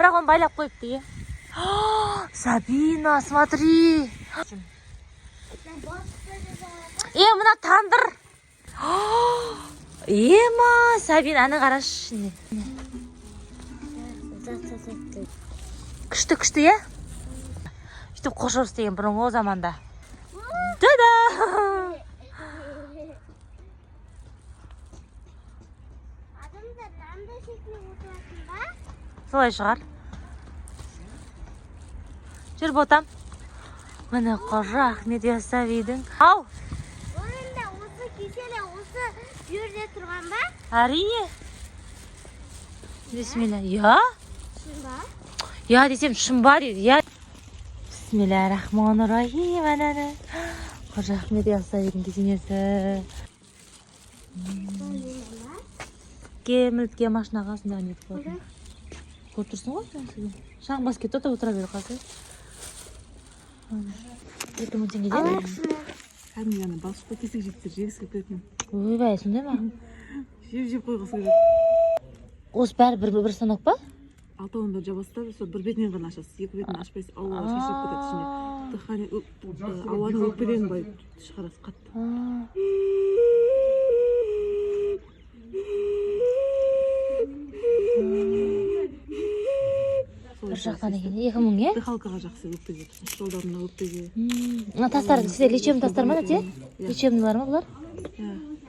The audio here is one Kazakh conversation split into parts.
Бірақ оны байлап қойыпты, е. Сабина, смотри. Мына тандыр. Ема, Сабина, аны қарашы. Күшті, е? Үйтіп қошыр істеген бұрынғы заманда. Дада! Солай шығар. Жүр ботам. Міне қожа Ахмет Яссауидің. Ау! Орында осы кеселі осы жерде тұрған ба? Әрине. Бисмилля. Я? Шын ба? Я десем шын ба дейді. Я. Бисмиллахиррахманиррахим. Әнәні. Қожа Ахмет Яссауидің кесенесі. Кемілтке машина қасында нетіп қойдым. Көріп тұрсың ғой? Шаң бас кетті, отыра бері қазір. 2000 теңгеден. Кәдімгі балшыққа кесек жептер жегісі кететін. Ойбай, сондай ма? Жеп қойғысы келеді. Осы бәрі бір станок па? Алтауын бір жабасыздар, сол бір бетінен ғана ашасыз. Екі бетін ашпайсыз, ауаға шешіп кетеді ішіне. Ауаның өкпеден бай шығарасыз қатты. Бір жақтан екен, 2000 е? Дыхалкаға жақсы өкпеге, жолдарына өкпеге. Тастар, сізде лечебный тастар ма, нәте? Лечебныйлар ма бұлар?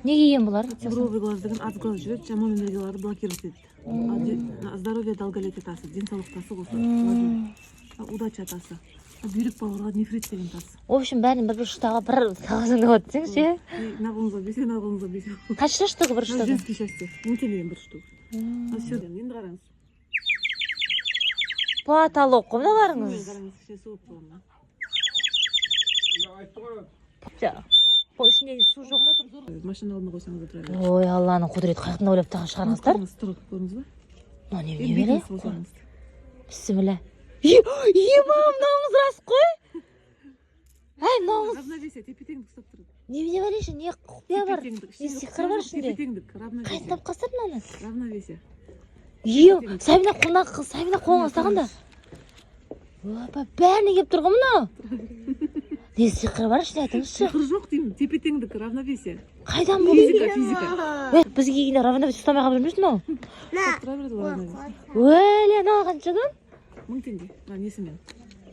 Неге ем бұлар? Тигровый глаз деген аз глаз жүреді, жаман энергияларды блокировать етеді. Здоровье долголетие тасы, денсаулық тасы қосылады. Удача тасы. Бүйрек бауырға нефрит деген тасы. В общем, бәрін бір штаға бір қағазыңды қойып десеңші. Нағылыңызға бесе, нағылыңызға бесе. Қанша штука бір штука? Женский части. 1000 теңгеден бір штука. Все, енді қараңыз. Потолок қой мыналарыңыз. Қараңыз, кішкене суық болғанда. Бұл ішінде су жоқ. Машина алдына қойсаңыз отыра береді. Ой, Алланың құдіреті қайқын ойлап тағы шығарыңыздар. Тұрып көріңіз ба? Не бере? Қосаңыз. Бісміллә. Мам, мынауыңыз рас қой. Әй, мынауыңыз. Равновесие, тепе-теңдік ұстап тұрады. Немене бар еші, не құпия бар? Не сиқыр бар ішінде? Тепе-теңдік, равновесие. Қайын тапқасыр мынаны? Равновесие. Сабина қолыңа ұстағанда. Опа, бәріне кеп тұрғы мынау. Не сиқыр бар ішінде айтыңызшы. Сиқыр жоқ деймін, тепе-теңдік, равновесие. Қайдан бұл? Физика. Бізге кейінде равновесие ұстамай қалып жүрмесін ау? Тұра береді ғой равновесие. Өлі, мынау қаншадан? 1000 теңге. Несімен?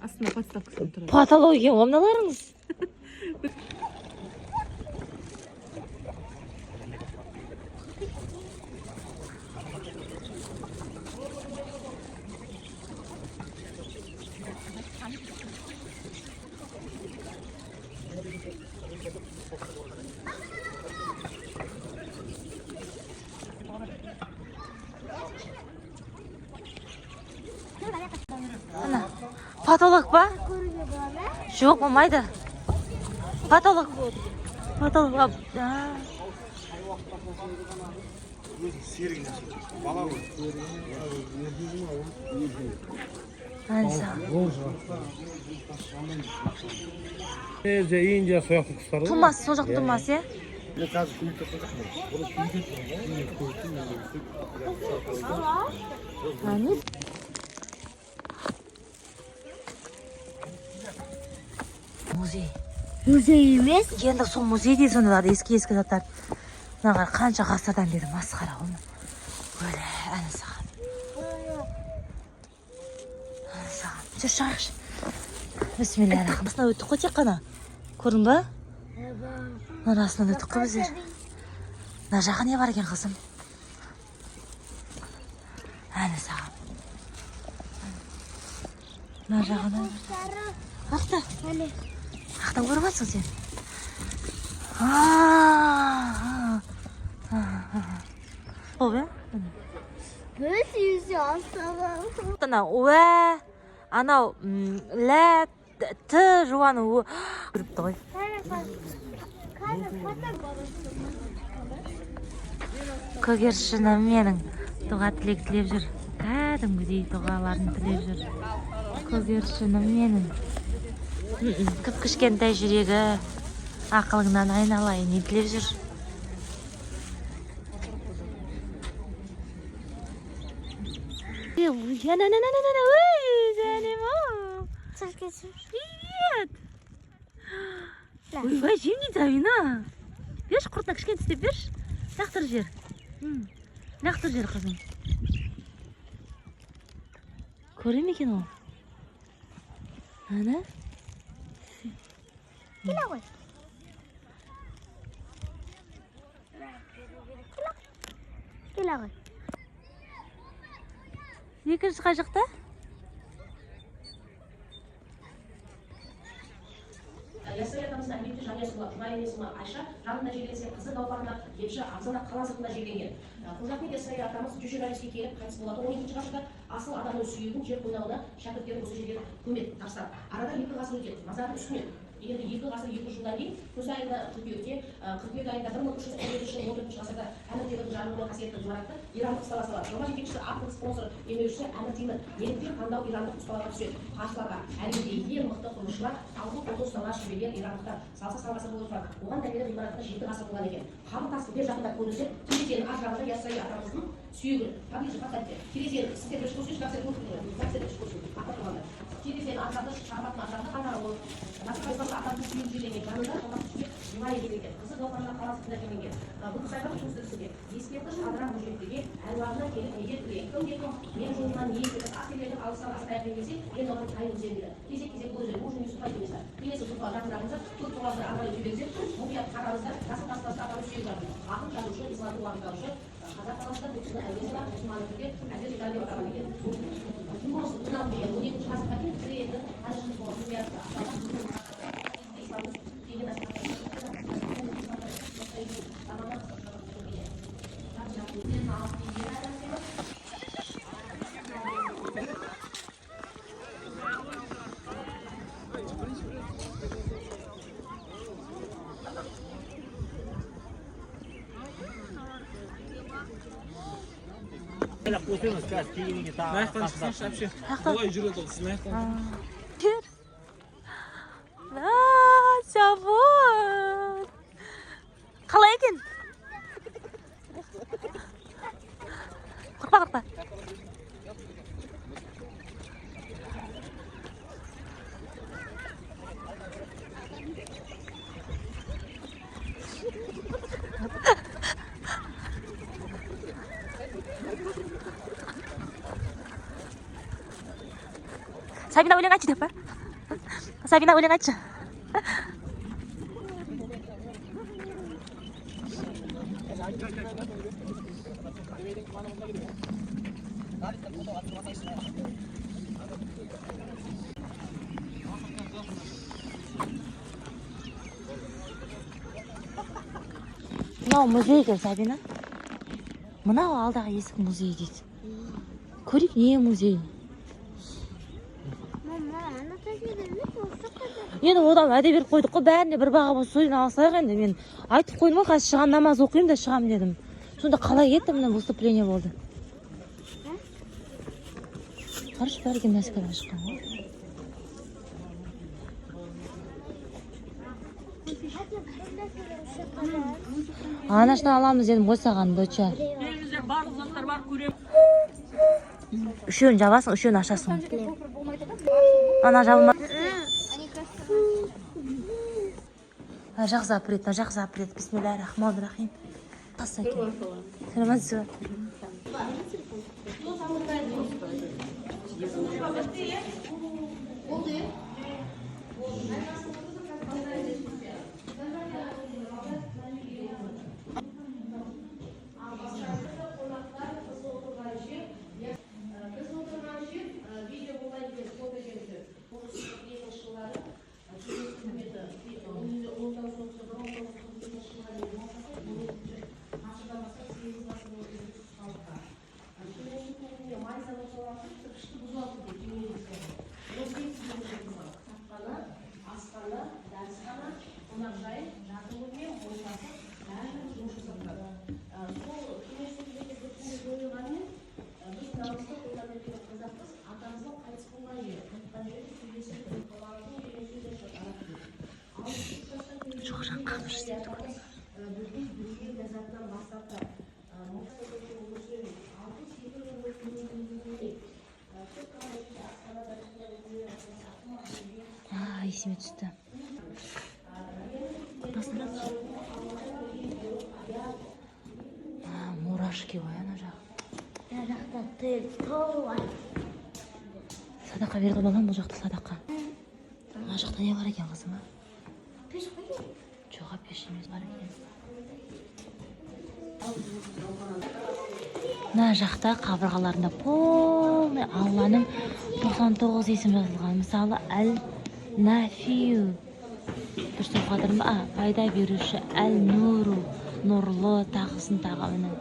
Астына подставкасын тұрады. Патология ғой мыналарыңыз. Patolog ba? Жоқ, болмайды. Patolog. Patolog. Индия сояқты құстар. Тумас, сол жақ тумас, е? Музей. Музей емес? Енді сол музей дейді сондайлар, ескі заттар. Мынаған қанша ғасырдан бері масқара ғой. Өлі, әні саған. Әні саған. Жүр шығайықшы. Бісмиллахиррахманиррахим. Асынан өттік қой тек қана. Көрдің ба? Мына асынан өттік қой біздер. Мына жаққа не бар екен қызым? Әні саған. Мына жағына. Бақта. Ақтан көріп атсың сен? Ол бе? Біз үйсе астағы. Анау анау лә т жуаны көріпті ғой. Көгершінім менің дұға тілек тілеп жүр. Кәдімгідей дұғаларын тілеп жүр. Көгершінім менің. Кіп-кішкентай жүрегі ақылыңнан айналайын не тілеп жүр. Ой, Занима. Привет. Ойбай, жемдейді Сабина. Берші, құртына кішкене тістеп берші. Лақтыр жер. Лақтыр жер, қызым. Көрем екен ол? Ана? Келе ғой. Келе ғой. Екінші қай жақта? Ясауи атамыздың әдебиетте жанұясы болады. Жұбайы есімі Айша, жанында жерленсе қызы Гауһарда, емші Абзалда қала сыртында жерленген. Қожа Ахмет Ясауи атамыз Жүшерәліске келіп қайтыс болады. 12-ші ғасырда асыл адамның сүйегін жер қойнауына шәкірттері осы жерге көмек тапсырады. Арада 2 ғасыр өтеді. Мазардың үстіне енді 2 ғасыр 2 жылдан кейін күз айында қыркүйек айында 1357 жылы 14 ғасырда Әмір Темірдің жануы қасиетті ғимаратты ирандық ұсталар салады. Жоба жетекшісі авторлық спонсор демеушісі Әмір Темір. Неліктен таңдау ирандық ұсталарға түседі. Қарсыларға әлемдегі ең мықты құрылысшылар тауық қолды ұсталар шеберлер ирандықтар салса салғасы болып тұрады. Оған дәлелі ғимаратта 7 ғасыр болған екен. Қамыр тасы бер жақында көрінсе, терезенің ар жағында Яссауи атамыздың сүйегі. Поближе поставьте. Терезені сіздер бір көрсеңіз, как терезенің ар жағында шарбаттың ар жағында қанары болып атамыздың сүйегі жерленген. Жанында жұбайы жерленген. Қызы Гауһарда қала сыртында жерленген. Бұл сайған жұмыстырсызге ескерткіш адырақ мүжеттіге әруағына келіп егер кім мен жолынан не етеді астелердің алыстан астаяқпен келсе мен оған қайын үземін дейді. Кезек бұл жер мужын сұрай демесler. Келесі тұрға жақындарыңыздар көп тұрғаздар арнайы жіберсе мұқият қараңыздар жасыл тастасы атамыз сүйегі жатыр. Ақын жазушы исламды уағыздаушы қазақ даласында бұл кісінің әңгімесі бар мұсылман түрде әзір италия отырған екен. Кім осы мынау деген 12-ші ғасырға дейін тірі енді қажышын болған Қосыңыз қазір кейінге тағы. Наяқтан шықсаңшы әпше. Олай жүреді ол сіз наяқтан. Жер. Жабон. Қалай екен? Қырпа. Сабина өлең айтшы деп па? Сабина өлең айтшы. Мынау музей екен, Сабина. Мынау алдағы есік музей дейді. Көрейік, не музей? Енді одан әде беріп қойдық қой, бәріне бір баға болса сойын алсайық енді. Мен айтып қойдым ғой, қазір шығам намаз оқимын да шығам дедім. Сонда қалай кетті, мына выступление болды. Қарыш бәрген мәскадан шыққан ғой. Анашынан аламыз дедім ғой саған, доча. Үшеуін жабасың, үшеуін ашасың. Ана жабылма. Жақ запрет, жақ запрет. Бисмиллахир-рахманир-рахим. Қасакен. Сәлематсыз ба? есіме түсті. Мурашки ғой, ана жақ. Мына жақта төл тау бар. Садақа берді балам, бұл жақта садақа. Ана жақта не бар екен қызым? Пеш қой. Жоға пеш емес бар екен. Мына жақта қабырғаларында полный Алланың 99 есім жазылған. Мысалы, Әл-Нафию. Дұрыс оқыдым ба? Пайда беруші Әл-Нуру. Нұрлы тағысын тағы міне.